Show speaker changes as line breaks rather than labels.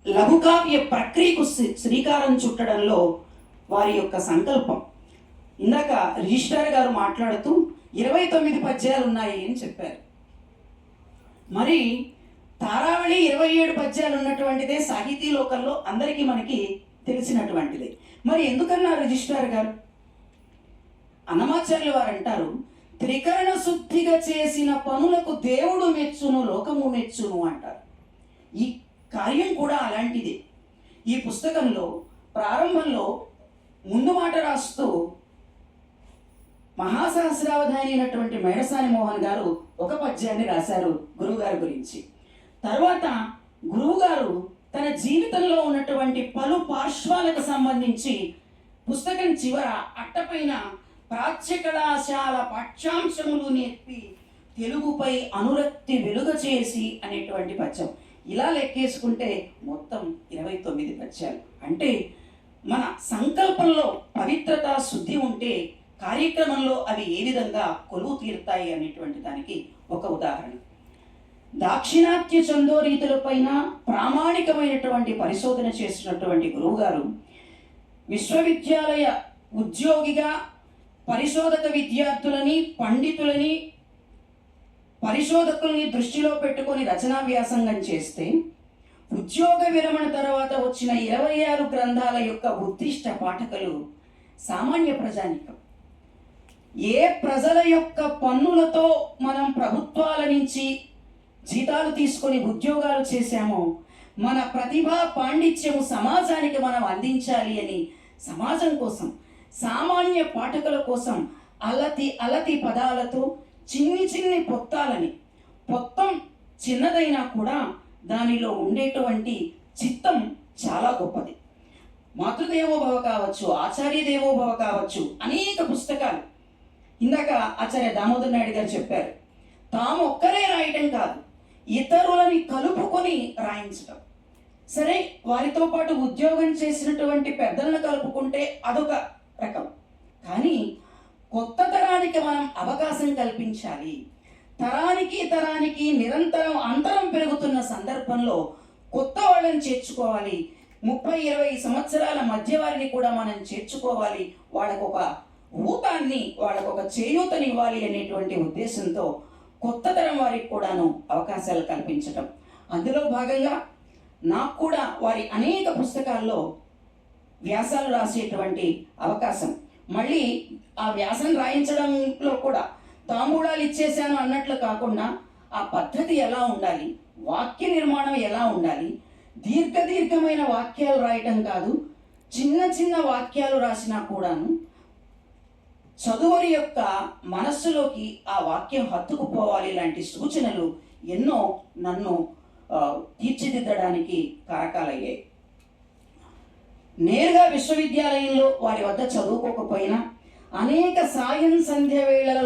లఘుకావ్య ప్రక్రియకు శ్రీకారం చుట్టడంలో వారి యొక్క సంకల్పం. ఇందాక రిజిస్ట్రార్ గారు మాట్లాడుతూ 29 పద్యాలు ఉన్నాయి అని చెప్పారు. మరి తారావళి 27 పద్యాలు ఉన్నటువంటిదే సాహితీ లోకంలో అందరికీ మనకి తెలిసినటువంటిదే. మరి ఎందుకన్నారు రిజిస్ట్రార్ గారు? అన్నమాచార్యులు వారు అంటారు, త్రికరణ శుద్ధిగా చేసిన పనులకు దేవుడు మెచ్చును, లోకము మెచ్చును అంటారు. ఈ కార్యం కూడా అలాంటిదే. ఈ పుస్తకంలో ప్రారంభంలో ముందు మాట రాస్తూ మహాసహస్రావధాని అయినటువంటి మేడసాని మోహన్ గారు ఒక పద్యాన్ని రాశారు గురువుగారి గురించి. తర్వాత గురువుగారు తన జీవితంలో ఉన్నటువంటి పలు పార్శ్వాలకు సంబంధించి పుస్తకం చివర అట్టపైన ప్రాచ్య కళాశాల పాఠ్యాంశములు నేర్పి తెలుగుపై అనురక్తి వెలుగ చేసి అనేటువంటి పద్యం. ఇలా లెక్కేసుకుంటే మొత్తం 29 పద్యాలు. అంటే మన సంకల్పంలో పవిత్రత, శుద్ధి ఉంటే కార్యక్రమంలో అవి ఏ విధంగా కొలువు తీరుతాయి అనేటువంటి దానికి ఒక ఉదాహరణ. దాక్షిణాత్య చందోరీతులపైన ప్రామాణికమైనటువంటి పరిశోధన చేసినటువంటి గురువుగారు విశ్వవిద్యాలయ ఉద్యోగిగా పరిశోధక విద్యార్థులని, పండితులని, పరిశోధకుల్ని దృష్టిలో పెట్టుకొని రచనా వ్యాసంగం చేస్తే ఉద్యోగ విరమణ తర్వాత వచ్చిన 26 గ్రంథాల యొక్క ఉద్దిష్ట పాఠకులు సామాన్య ప్రజానికం. ఏ ప్రజల యొక్క పన్నులతో మనం ప్రభుత్వాల నుంచి జీతాలు తీసుకొని ఉద్యోగాలు చేశామో మన ప్రతిభా పాండిత్యము సమాజానికి మనం అందించాలి అని సమాజం కోసం, సామాన్య పాఠకుల కోసం అలతి పదాలతో చిన్ని పొత్తాలని, పొత్తం చిన్నదైనా కూడా దానిలో ఉండేటువంటి చిత్తం చాలా గొప్పది. మాతృదేవోభవ కావచ్చు, ఆచార్య దేవోభవ కావచ్చు, అనేక పుస్తకాలు. ఇందాక ఆచార్య దామోదర్ నాయుడు గారు చెప్పారు, తాము ఒక్కరే రాయటం కాదు, ఇతరులని కలుపుకొని రాయించటం. సరే, వారితో పాటు ఉద్యోగం చేసినటువంటి పెద్దలను కలుపుకుంటే అదొక రకం. కానీ కొత్త తరానికి మనం అవకాశం కల్పించాలి. తరానికి నిరంతరం అంతరం పెరుగుతున్న సందర్భంలో కొత్త వాళ్ళని చేర్చుకోవాలి. 30-20 సంవత్సరాల మధ్య వారిని కూడా మనం చేర్చుకోవాలి. వాళ్ళకొక ఊతాన్ని, వాళ్ళకొక చేయూతనివ్వాలి అనేటువంటి ఉద్దేశంతో కొత్త తరం వారికి కూడాను అవకాశాలు కల్పించటం. అందులో భాగంగా నాకు కూడా వారి అనేక పుస్తకాల్లో వ్యాసాలు రాసేటువంటి అవకాశం. మళ్ళీ ఆ వ్యాసం రాయించడంలో కూడా తాంబూలాలు ఇచ్చేశాను అన్నట్లు కాకుండా ఆ పద్ధతి ఎలా ఉండాలి, వాక్య నిర్మాణం ఎలా ఉండాలి, దీర్ఘమైన వాక్యాలు రాయటం కాదు, చిన్న వాక్యాలు రాసినా కూడాను చదువురి యొక్క మనస్సులోకి ఆ వాక్యం హత్తుకుపోవాలి. లాంటి సూచనలు ఎన్నో నన్ను తీర్చిదిద్దడానికి కారకాలయ్యాయి. నేరుగా విశ్వవిద్యాలయంలో వారి వద్ద చదువుకోకపోయినా అనేక సాయం సంధ్య వేళల